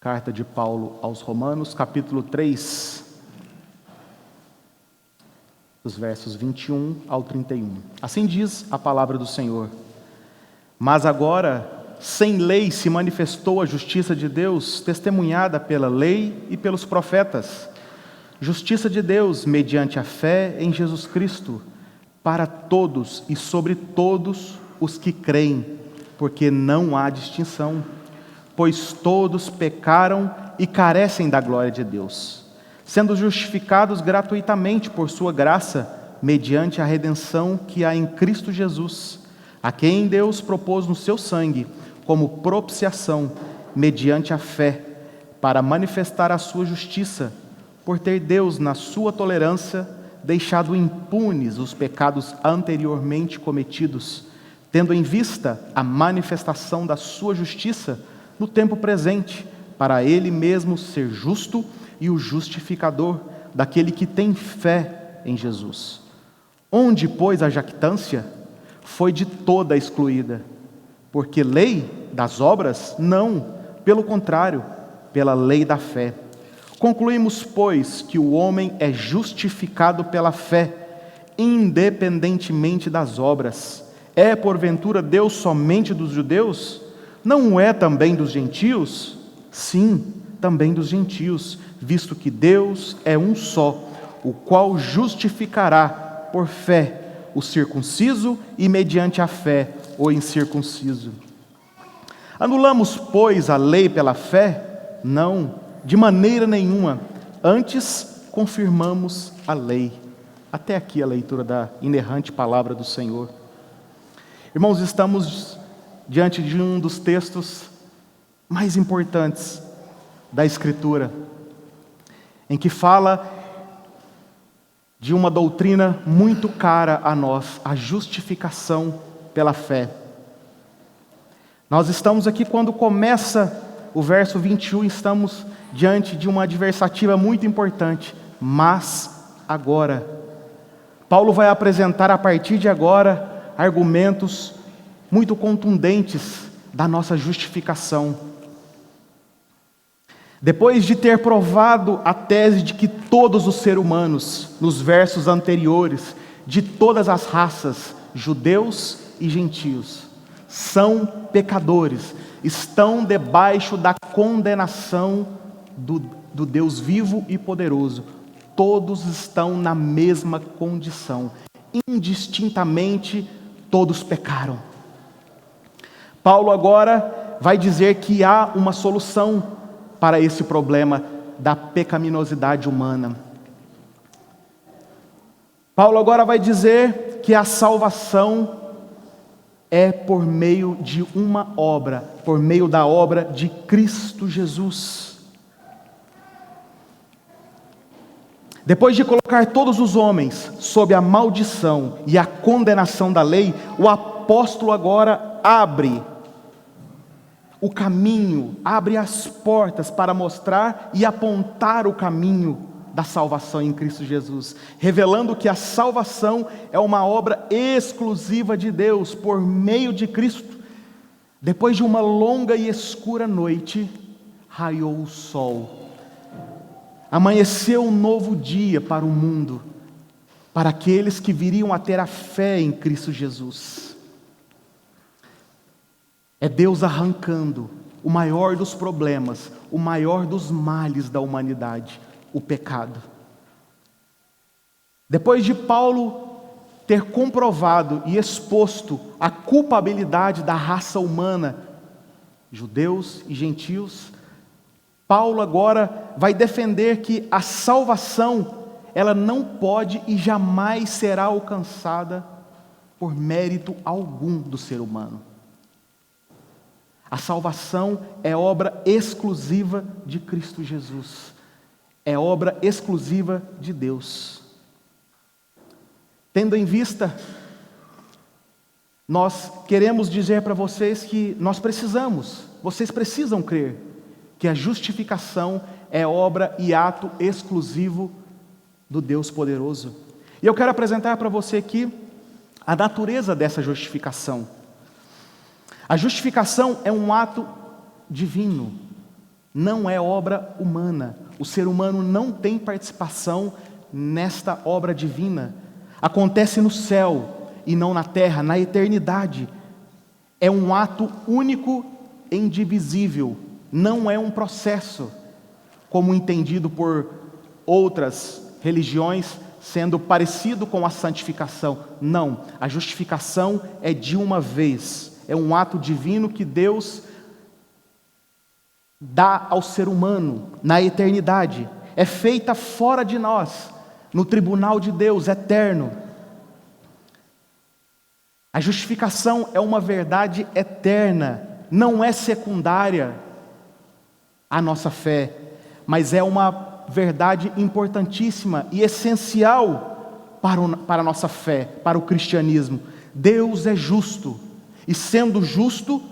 Carta de Paulo aos Romanos, capítulo 3, dos versos 21 ao 31. Assim diz a palavra do Senhor: Mas agora, sem lei se manifestou a justiça de Deus, testemunhada pela lei e pelos profetas. Justiça de Deus mediante a fé em Jesus Cristo, para todos e sobre todos os que creem, porque não há distinção, pois todos pecaram e carecem da glória de Deus, sendo justificados gratuitamente por sua graça, mediante a redenção que há em Cristo Jesus, a quem Deus propôs no seu sangue, como propiciação, mediante a fé, para manifestar a sua justiça, por ter Deus, na sua tolerância, deixado impunes os pecados anteriormente cometidos, tendo em vista a manifestação da sua justiça no tempo presente, para Ele mesmo ser justo e o justificador daquele que tem fé em Jesus. Onde, pois, a jactância foi de toda excluída, porque lei das obras? Não, pelo contrário, pela lei da fé. Concluímos, pois, que o homem é justificado pela fé, independentemente das obras. É, porventura, Deus somente dos judeus? Não é também dos gentios? Sim, também dos gentios, visto que Deus é um só, o qual justificará por fé o circunciso e mediante a fé o incircunciso. Anulamos, pois, a lei pela fé? Não, de maneira nenhuma. Antes, confirmamos a lei. Até aqui a leitura da inerrante palavra do Senhor. Irmãos, estamos diante de um dos textos mais importantes da Escritura, em que fala de uma doutrina muito cara a nós, a justificação pela fé. Nós estamos aqui, quando começa o verso 21, estamos diante de uma adversativa muito importante. Mas agora, Paulo vai apresentar a partir de agora argumentos muito contundentes da nossa justificação. Depois de ter provado a tese de que todos os seres humanos, nos versos anteriores, de todas as raças, judeus e gentios, são pecadores, estão debaixo da condenação do Deus vivo e poderoso. Todos estão na mesma condição, indistintamente todos pecaram. Paulo agora vai dizer que há uma solução para esse problema da pecaminosidade humana. Paulo agora vai dizer que a salvação é por meio de uma obra, por meio da obra de Cristo Jesus. Depois de colocar todos os homens sob a maldição e a condenação da lei, o apóstolo agora abre o caminho, abre as portas para mostrar e apontar o caminho da salvação em Cristo Jesus, revelando que a salvação é uma obra exclusiva de Deus, por meio de Cristo. Depois de uma longa e escura noite, raiou o sol. Amanheceu um novo dia para o mundo, para aqueles que viriam a ter a fé em Cristo Jesus. É Deus arrancando o maior dos problemas, o maior dos males da humanidade, o pecado. Depois de Paulo ter comprovado e exposto a culpabilidade da raça humana, judeus e gentios, Paulo agora vai defender que a salvação, ela não pode e jamais será alcançada por mérito algum do ser humano. A salvação é obra exclusiva de Cristo Jesus. É obra exclusiva de Deus. Tendo em vista, nós queremos dizer para vocês que vocês precisam crer que a justificação é obra e ato exclusivo do Deus poderoso. E eu quero apresentar para você aqui a natureza dessa justificação. A justificação é um ato divino. não é obra humana. O ser humano não tem participação nesta obra divina. Acontece no céu e não na terra, na eternidade. É um ato único e indivisível. Não é um processo, como entendido por outras religiões, sendo parecido com a santificação. Não, a justificação é de uma vez. É um ato divino que Deus dá ao ser humano na eternidade. É feita fora de nós, no tribunal de Deus eterno. A justificação é uma verdade eterna, não é secundária à nossa fé, mas é uma verdade importantíssima e essencial para a nossa fé, para o cristianismo. Deus é justo, e sendo justo,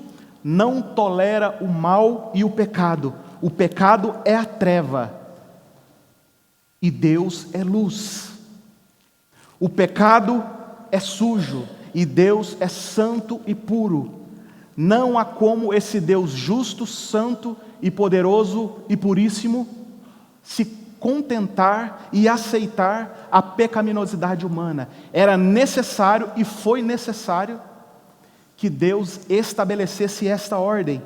não tolera o mal e o pecado. O pecado é a treva, e Deus é luz. O pecado é sujo, e Deus é santo e puro. Não há como esse Deus justo, santo e poderoso e puríssimo se contentar e aceitar a pecaminosidade humana. Era necessário e foi necessário que Deus estabelecesse esta ordem.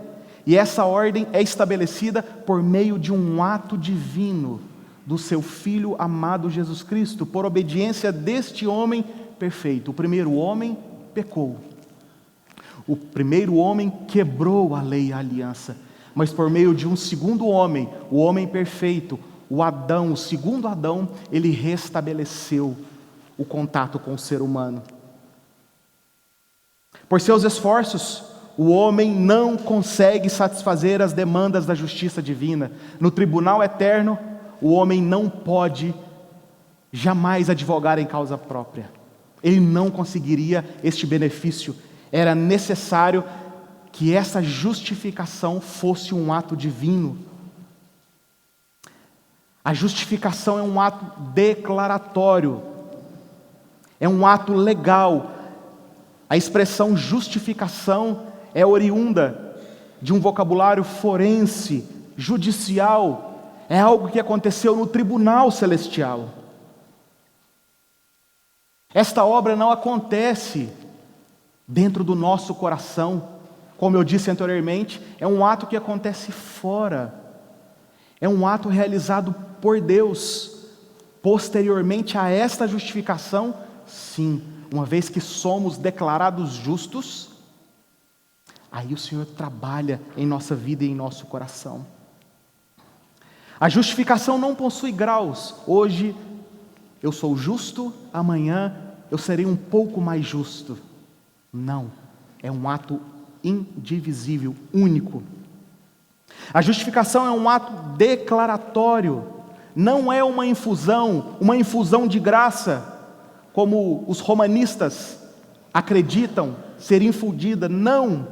E essa ordem é estabelecida por meio de um ato divino do seu Filho amado Jesus Cristo, por obediência deste homem perfeito. O primeiro homem pecou. O primeiro homem quebrou a lei e a aliança. Mas por meio de um segundo homem, o homem perfeito, o Adão, o segundo Adão, ele restabeleceu o contato com o ser humano. Por seus esforços, o homem não consegue satisfazer as demandas da justiça divina. No tribunal eterno, o homem não pode jamais advogar em causa própria. Ele não conseguiria este benefício. Era necessário que essa justificação fosse um ato divino. A justificação é um ato declaratório, é um ato legal. A expressão justificação é oriunda de um vocabulário forense, judicial, é algo que aconteceu no tribunal celestial. Esta obra não acontece dentro do nosso coração, como eu disse anteriormente, é um ato que acontece fora, é um ato realizado por Deus. Posteriormente a esta justificação, sim, uma vez que somos declarados justos, aí o Senhor trabalha em nossa vida e em nosso coração. A justificação não possui graus. Hoje eu sou justo, amanhã eu serei um pouco mais justo. Não, é um ato indivisível, único. A justificação é um ato declaratório, não é uma infusão de graça, como os romanistas acreditam ser infundida. Não,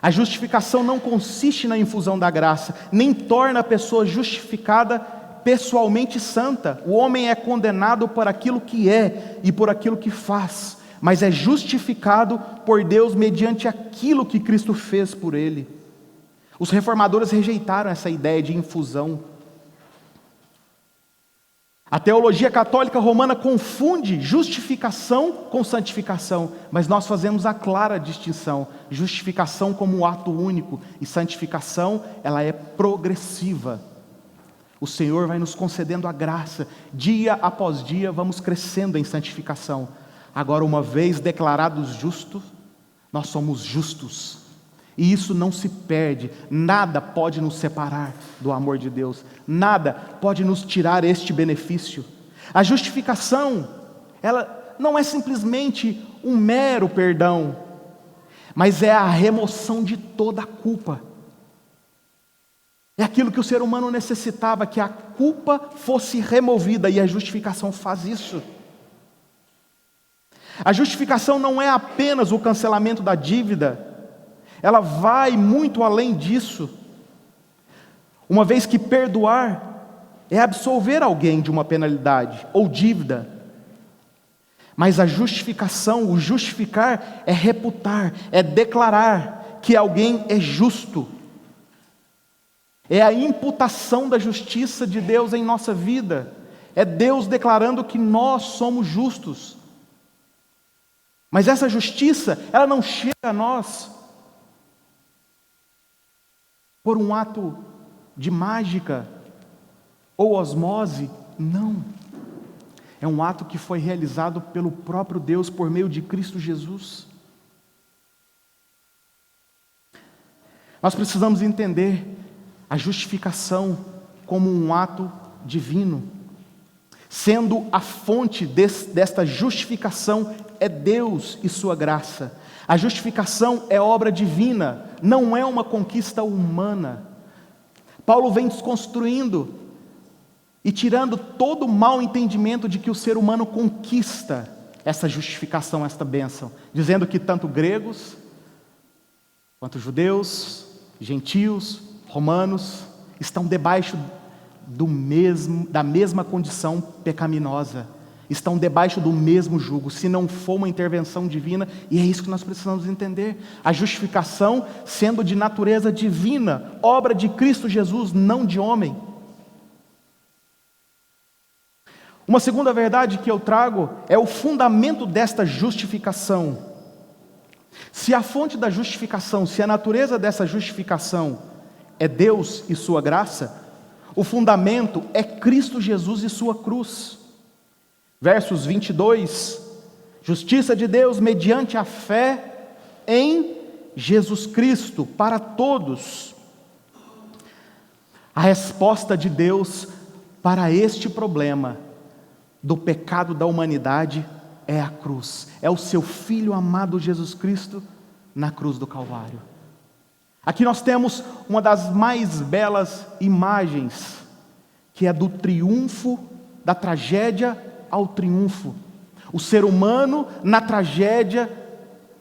a justificação não consiste na infusão da graça, nem torna a pessoa justificada pessoalmente santa. O homem é condenado por aquilo que é e por aquilo que faz, mas é justificado por Deus mediante aquilo que Cristo fez por ele. Os reformadores rejeitaram essa ideia de infusão. A teologia católica romana confunde justificação com santificação, mas nós fazemos a clara distinção: justificação como um ato único e santificação, ela é progressiva. O Senhor vai nos concedendo a graça, dia após dia vamos crescendo em santificação. Agora, uma vez declarados justos, nós somos justos, e isso não se perde. Nada pode nos separar do amor de Deus, nada pode nos tirar este benefício. A justificação, ela não é simplesmente um mero perdão, mas é a remoção de toda a culpa. É aquilo que o ser humano necessitava, que a culpa fosse removida, e a justificação faz isso. A justificação não é apenas o cancelamento da dívida, ela vai muito além disso. Uma vez que perdoar é absolver alguém de uma penalidade ou dívida. Mas a justificação, o justificar, é reputar, é declarar que alguém é justo. É a imputação da justiça de Deus em nossa vida. É Deus declarando que nós somos justos. Mas essa justiça, ela não chega a nós por um ato de mágica ou osmose. Não. É um ato que foi realizado pelo próprio Deus por meio de Cristo Jesus. Nós precisamos entender a justificação como um ato divino, sendo a fonte desta justificação é Deus e sua graça. A justificação é obra divina, não é uma conquista humana. Paulo vem desconstruindo e tirando todo o mau entendimento de que o ser humano conquista essa justificação, esta bênção, dizendo que tanto gregos quanto judeus, gentios, romanos, estão debaixo da mesma condição pecaminosa, estão debaixo do mesmo jugo, se não for uma intervenção divina, e é isso que nós precisamos entender. A justificação sendo de natureza divina, obra de Cristo Jesus, não de homem. Uma segunda verdade que eu trago é o fundamento desta justificação. Se a fonte da justificação, se a natureza dessa justificação é Deus e sua graça, o fundamento é Cristo Jesus e sua cruz. Versos 22, justiça de Deus mediante a fé em Jesus Cristo para todos. A resposta de Deus para este problema do pecado da humanidade é a cruz, é o seu Filho amado Jesus Cristo na cruz do Calvário. Aqui nós temos uma das mais belas imagens, que é do triunfo, da tragédia ao triunfo. O ser humano na tragédia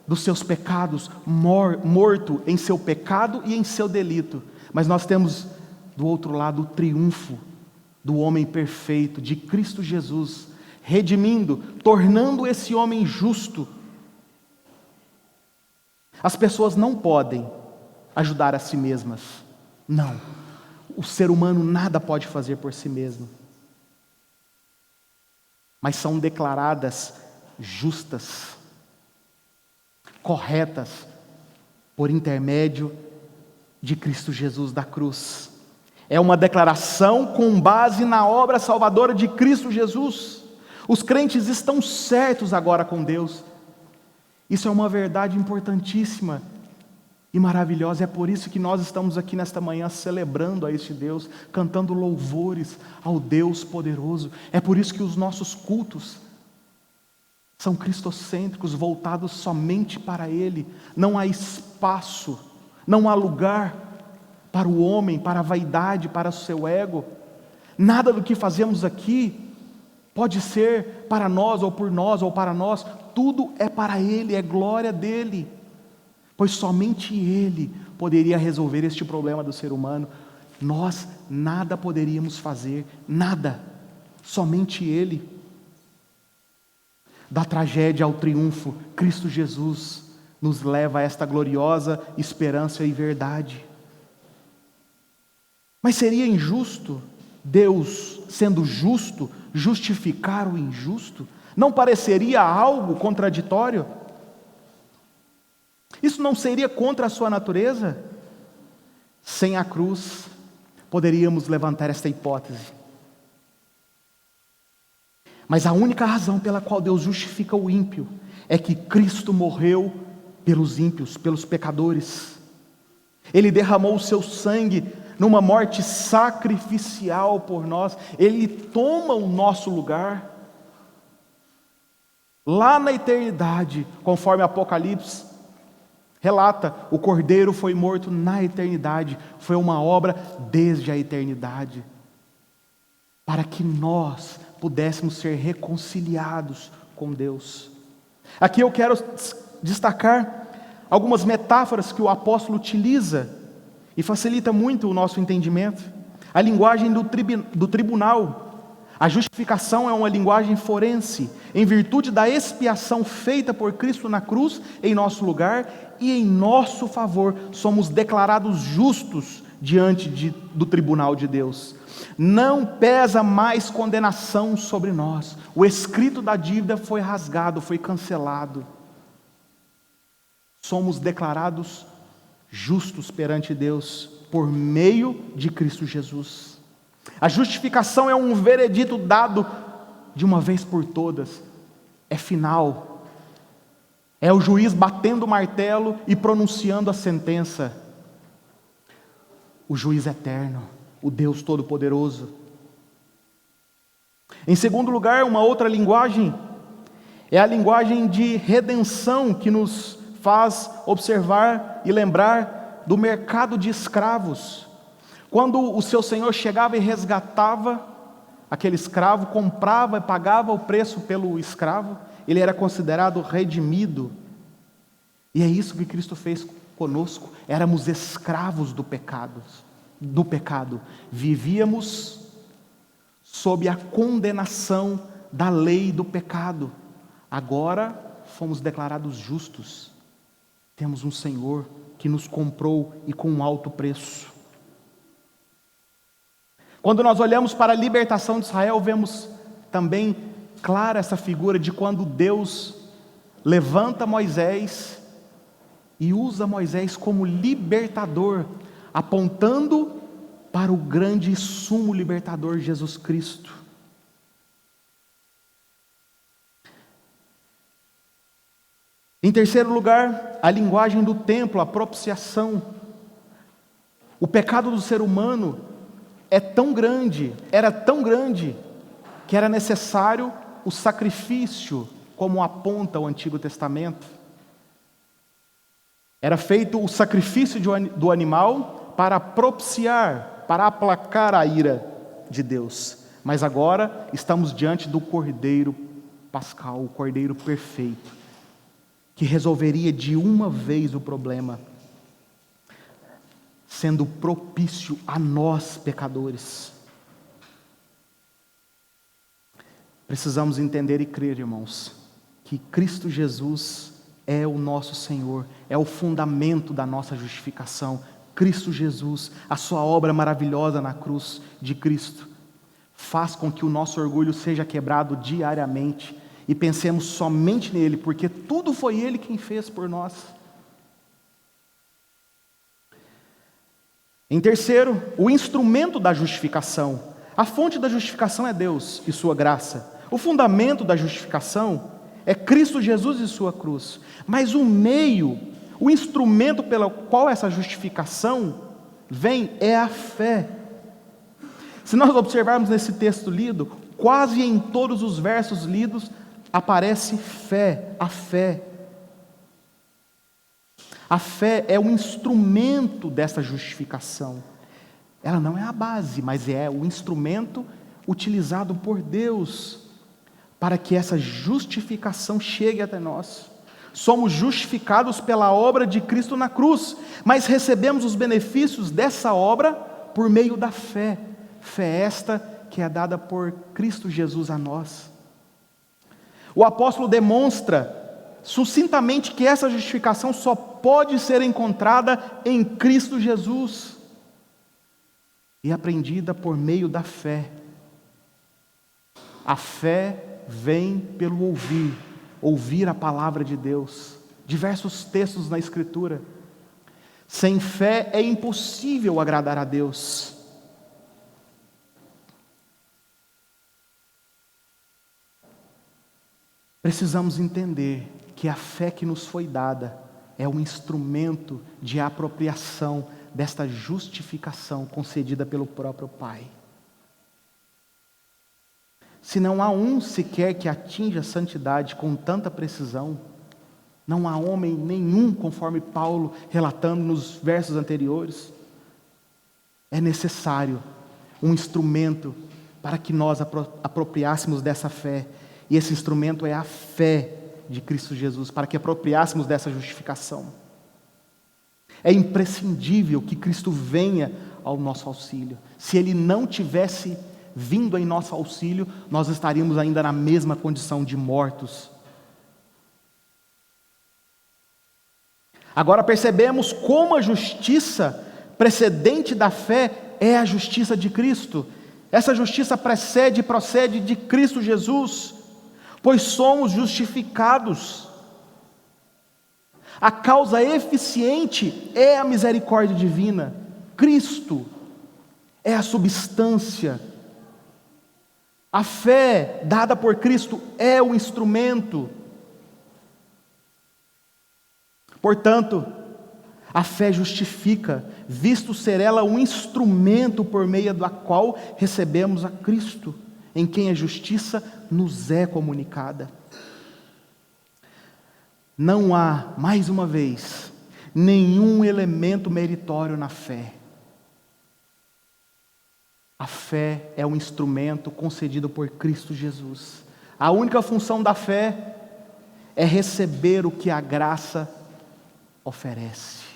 dos seus pecados, morto em seu pecado e em seu delito. Mas nós temos do outro lado o triunfo do homem perfeito, de Cristo Jesus, redimindo, tornando esse homem justo. As pessoas não podem ajudar a si mesmas. Não. O ser humano nada pode fazer por si mesmo. Mas são declaradas justas, corretas, por intermédio de Cristo Jesus da cruz. É uma declaração com base na obra salvadora de Cristo Jesus. Os crentes estão certos agora com Deus. Isso é uma verdade importantíssima e maravilhosa. É por isso que nós estamos aqui nesta manhã celebrando a este Deus, cantando louvores ao Deus poderoso. É por isso que os nossos cultos são cristocêntricos, voltados somente para Ele. Não há espaço, não há lugar para o homem, para a vaidade, para o seu ego. Nada do que fazemos aqui pode ser para nós, ou por nós, ou para nós. Tudo é para Ele, é glória dEle. Pois somente Ele poderia resolver este problema do ser humano. Nós nada poderíamos fazer, nada. Somente Ele. Da tragédia ao triunfo, Cristo Jesus nos leva a esta gloriosa esperança e verdade. Mas seria injusto Deus, sendo justo, justificar o injusto? Não pareceria algo contraditório? Isso não seria contra a sua natureza? Sem a cruz, poderíamos levantar esta hipótese. Mas a única razão pela qual Deus justifica o ímpio é que Cristo morreu pelos ímpios, pelos pecadores. Ele derramou o seu sangue numa morte sacrificial por nós. Ele toma o nosso lugar. Lá na eternidade, conforme Apocalipse relata, o Cordeiro foi morto na eternidade. Foi uma obra desde a eternidade, para que nós pudéssemos ser reconciliados com Deus. Aqui eu quero destacar algumas metáforas que o apóstolo utiliza e facilita muito o nosso entendimento. A linguagem do tribunal. A justificação é uma linguagem forense, em virtude da expiação feita por Cristo na cruz em nosso lugar, e em nosso favor somos declarados justos diante do tribunal de Deus. Não pesa mais condenação sobre nós. O escrito da dívida foi rasgado, foi cancelado. Somos declarados justos perante Deus por meio de Cristo Jesus. A justificação é um veredito dado de uma vez por todas. É final. É o juiz batendo o martelo e pronunciando a sentença. O juiz eterno, o Deus Todo-Poderoso. Em segundo lugar, uma outra linguagem é a linguagem de redenção, que nos faz observar e lembrar do mercado de escravos. Quando o seu senhor chegava e resgatava aquele escravo, comprava e pagava o preço pelo escravo, ele era considerado redimido. E é isso que Cristo fez conosco. Éramos escravos do pecado. Vivíamos sob a condenação da lei do pecado. Agora fomos declarados justos. Temos um Senhor que nos comprou e com um alto preço. Quando nós olhamos para a libertação de Israel, vemos também clara essa figura de quando Deus levanta Moisés e usa Moisés como libertador, apontando para o grande e sumo libertador Jesus Cristo. Em terceiro lugar, a linguagem do templo, a propiciação. O pecado do ser humano era tão grande, que era necessário o sacrifício, como aponta o Antigo Testamento. Era feito o sacrifício do animal para propiciar, para aplacar a ira de Deus. Mas agora estamos diante do Cordeiro Pascal, o Cordeiro perfeito, que resolveria de uma vez o problema, sendo propício a nós, pecadores. Precisamos entender e crer, irmãos, que Cristo Jesus é o nosso Senhor, é o fundamento da nossa justificação. Cristo Jesus, a sua obra maravilhosa na cruz de Cristo, faz com que o nosso orgulho seja quebrado diariamente e pensemos somente nele, porque tudo foi ele quem fez por nós. Em terceiro, o instrumento da justificação. A fonte da justificação é Deus e sua graça. O fundamento da justificação é Cristo Jesus e sua cruz. Mas o meio, o instrumento pelo qual essa justificação vem é a fé. Se nós observarmos nesse texto lido, quase em todos os versos lidos aparece fé, a fé. A fé é o instrumento dessa justificação. Ela não é a base, mas é o instrumento utilizado por Deus para que essa justificação chegue até nós. Somos justificados pela obra de Cristo na cruz, mas recebemos os benefícios dessa obra por meio da fé. Fé esta que é dada por Cristo Jesus a nós. O apóstolo demonstra sucintamente que essa justificação só pode ser encontrada em Cristo Jesus e aprendida por meio da fé. A fé vem pelo ouvir a palavra de Deus. Diversos textos na Escritura. Sem fé é impossível agradar a Deus. Precisamos entender que a fé que nos foi dada é um instrumento de apropriação desta justificação concedida pelo próprio Pai. Se não há um sequer que atinja a santidade com tanta precisão, não há homem nenhum, conforme Paulo relatando nos versos anteriores, é necessário um instrumento para que nós apropriássemos dessa fé. E esse instrumento é a fé de Cristo Jesus, para que apropriássemos dessa justificação. É imprescindível que Cristo venha ao nosso auxílio. Se Ele não tivesse vindo em nosso auxílio, nós estaríamos ainda na mesma condição de mortos. Agora percebemos como a justiça precedente da fé é a justiça de Cristo. Essa justiça precede e procede de Cristo Jesus, pois somos justificados. A causa eficiente é a misericórdia divina. Cristo é a substância. A fé dada por Cristo é o instrumento. Portanto, a fé justifica, visto ser ela um instrumento por meio do qual recebemos a Cristo, em quem a justiça nos é comunicada. Não há, mais uma vez, nenhum elemento meritório na fé. A fé é um instrumento concedido por Cristo Jesus. A única função da fé é receber o que a graça oferece.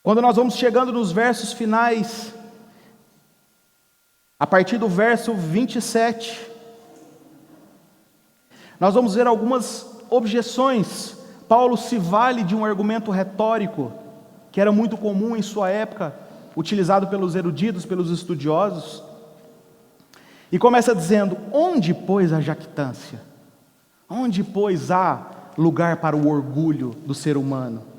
Quando nós vamos chegando nos versos finais, a partir do verso 27, nós vamos ver algumas objeções. Paulo se vale de um argumento retórico, que era muito comum em sua época, utilizado pelos eruditos, pelos estudiosos, e começa dizendo: onde, pois, a jactância? Onde, pois, há lugar para o orgulho do ser humano?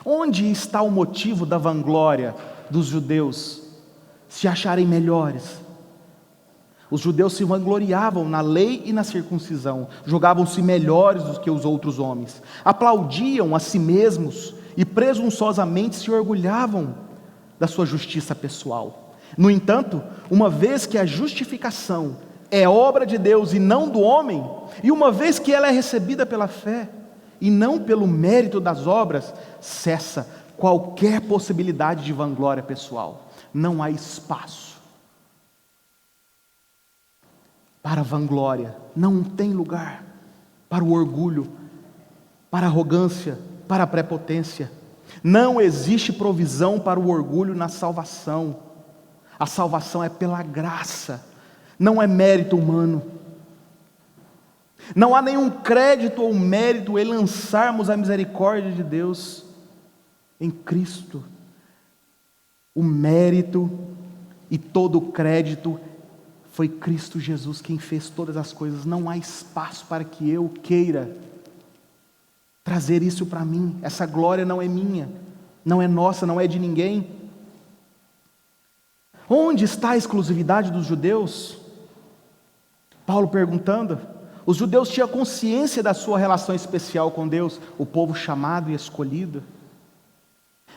Onde está o motivo da vanglória dos judeus se acharem melhores? Os judeus se vangloriavam na lei e na circuncisão, julgavam-se melhores do que os outros homens, aplaudiam a si mesmos e presunçosamente se orgulhavam da sua justiça pessoal. No entanto, uma vez que a justificação é obra de Deus e não do homem, e uma vez que ela é recebida pela fé e não pelo mérito das obras, cessa qualquer possibilidade de vanglória pessoal. Não há espaço para a vanglória, não tem lugar para o orgulho, para a arrogância, para a prepotência. Não existe provisão para o orgulho na salvação. A salvação é pela graça, não é mérito humano. Não há nenhum crédito ou mérito em lançarmos a misericórdia de Deus em Cristo. O mérito e todo o crédito foi Cristo Jesus quem fez todas as coisas. Não há espaço para que eu queira trazer isso para mim. Essa glória não é minha, não é nossa, não é de ninguém. Onde está a exclusividade dos judeus? Paulo perguntando. Os judeus tinham consciência da sua relação especial com Deus, o povo chamado e escolhido.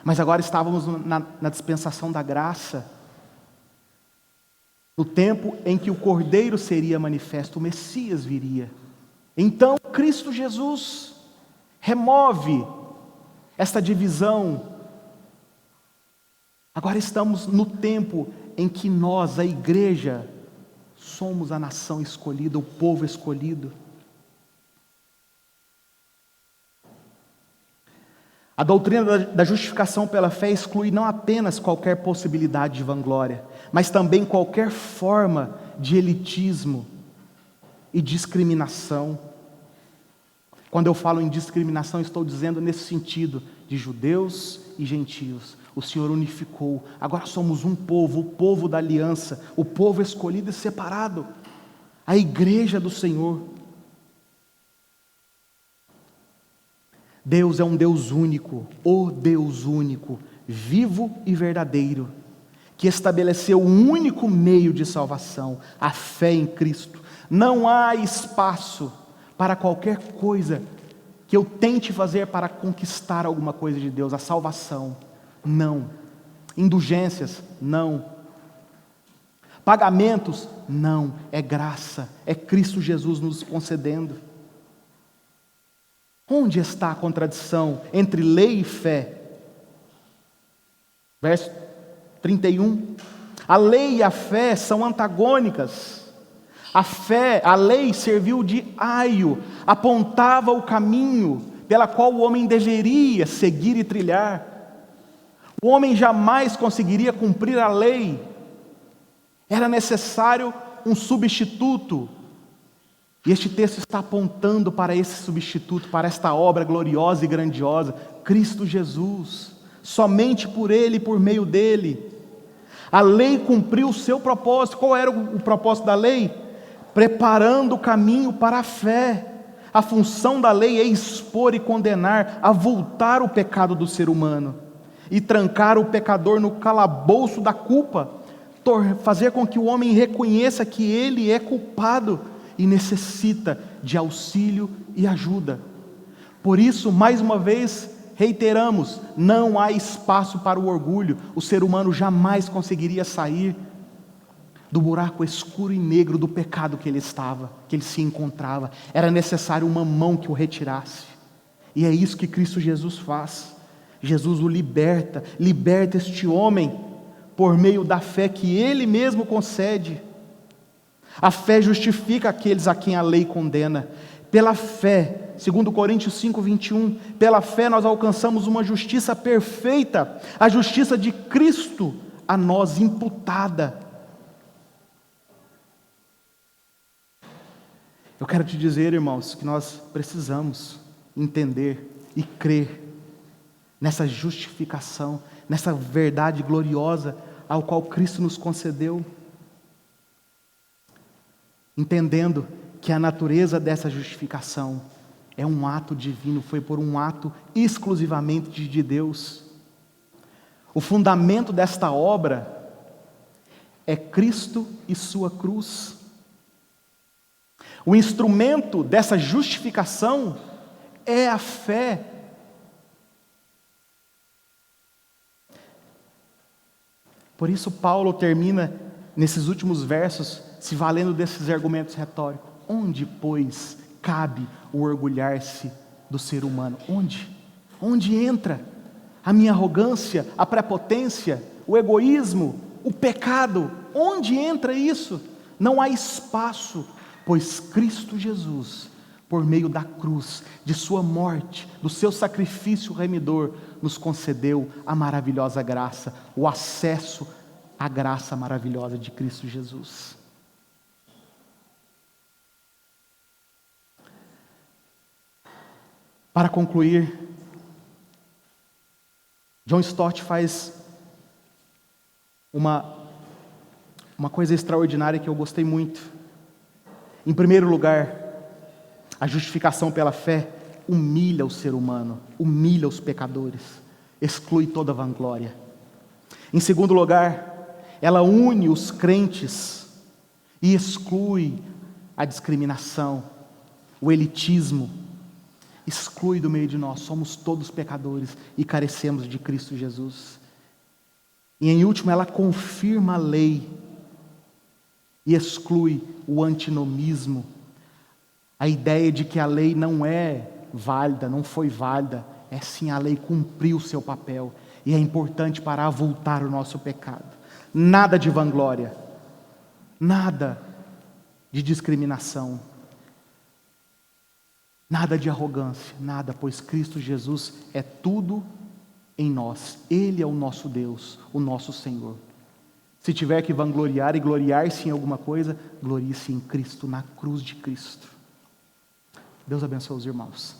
Mas agora estávamos na dispensação da graça, no tempo em que o Cordeiro seria manifesto, o Messias viria. Então Cristo Jesus remove esta divisão. Agora estamos no tempo em que nós, a igreja, somos a nação escolhida, o povo escolhido. A doutrina da justificação pela fé exclui não apenas qualquer possibilidade de vanglória, mas também qualquer forma de elitismo e discriminação. Quando eu falo em discriminação, estou dizendo nesse sentido de judeus e gentios. O Senhor unificou, agora somos um povo, o povo da aliança, o povo escolhido e separado, a igreja do Senhor. Deus é um Deus único, o Deus único, vivo e verdadeiro, que estabeleceu um único meio de salvação, a fé em Cristo. Não há espaço para qualquer coisa que eu tente fazer para conquistar alguma coisa de Deus. A salvação, não. Indulgências, não. Pagamentos, não. É graça, é Cristo Jesus nos concedendo. Onde está a contradição entre lei e fé? Verso 31. A lei e a fé são antagônicas. A lei serviu de aio, apontava o caminho pela qual o homem deveria seguir e trilhar. O homem jamais conseguiria cumprir a lei. Era necessário um substituto. E este texto está apontando para esse substituto, para esta obra gloriosa e grandiosa, Cristo Jesus. Somente por Ele e por meio dEle. A lei cumpriu o seu propósito. Qual era o propósito da lei? Preparando o caminho para a fé. A função da lei é expor e condenar, avultar o pecado do ser humano e trancar o pecador no calabouço da culpa, fazer com que o homem reconheça que ele é culpado e necessita de auxílio e ajuda. Por isso, mais uma vez, reiteramos, não há espaço para o orgulho. O ser humano jamais conseguiria sair do buraco escuro e negro do pecado que ele se encontrava. Era necessário uma mão que o retirasse. E é isso que Cristo Jesus faz. Jesus o liberta este homem por meio da fé que Ele mesmo concede. A fé justifica aqueles a quem a lei condena. Pela fé, segundo Coríntios 5:21, pela fé nós alcançamos uma justiça perfeita, a justiça de Cristo a nós imputada. Eu quero te dizer, irmãos, que nós precisamos entender e crer nessa justificação, nessa verdade gloriosa ao qual Cristo nos concedeu, entendendo que a natureza dessa justificação é um ato divino, foi por um ato exclusivamente de Deus. O fundamento desta obra é Cristo e sua cruz. O instrumento dessa justificação é a fé. Por isso Paulo termina nesses últimos versos se valendo desses argumentos retóricos. Onde, pois, cabe o orgulhar-se do ser humano? Onde? Onde entra a minha arrogância, a prepotência, o egoísmo, o pecado? Onde entra isso? Não há espaço, pois Cristo Jesus, por meio da cruz, de sua morte, do seu sacrifício remidor, nos concedeu a maravilhosa graça, o acesso à graça maravilhosa de Cristo Jesus. Para concluir, John Stott faz uma coisa extraordinária que eu gostei muito. Em primeiro lugar, a justificação pela fé humilha o ser humano, humilha os pecadores, exclui toda vanglória. Em segundo lugar, ela une os crentes e exclui a discriminação, o elitismo, exclui do meio de nós. Somos todos pecadores e carecemos de Cristo Jesus. E em último, ela confirma a lei e exclui o antinomismo, a ideia de que a lei não é válida, não foi válida. É sim, a lei cumpriu o seu papel e é importante para avultar o nosso pecado. Nada de vanglória, nada de discriminação, nada de arrogância, nada, pois Cristo Jesus é tudo em nós. Ele é o nosso Deus, o nosso Senhor. Se tiver que vangloriar e gloriar-se em alguma coisa, glorie-se em Cristo, na cruz de Cristo. Deus abençoe os irmãos.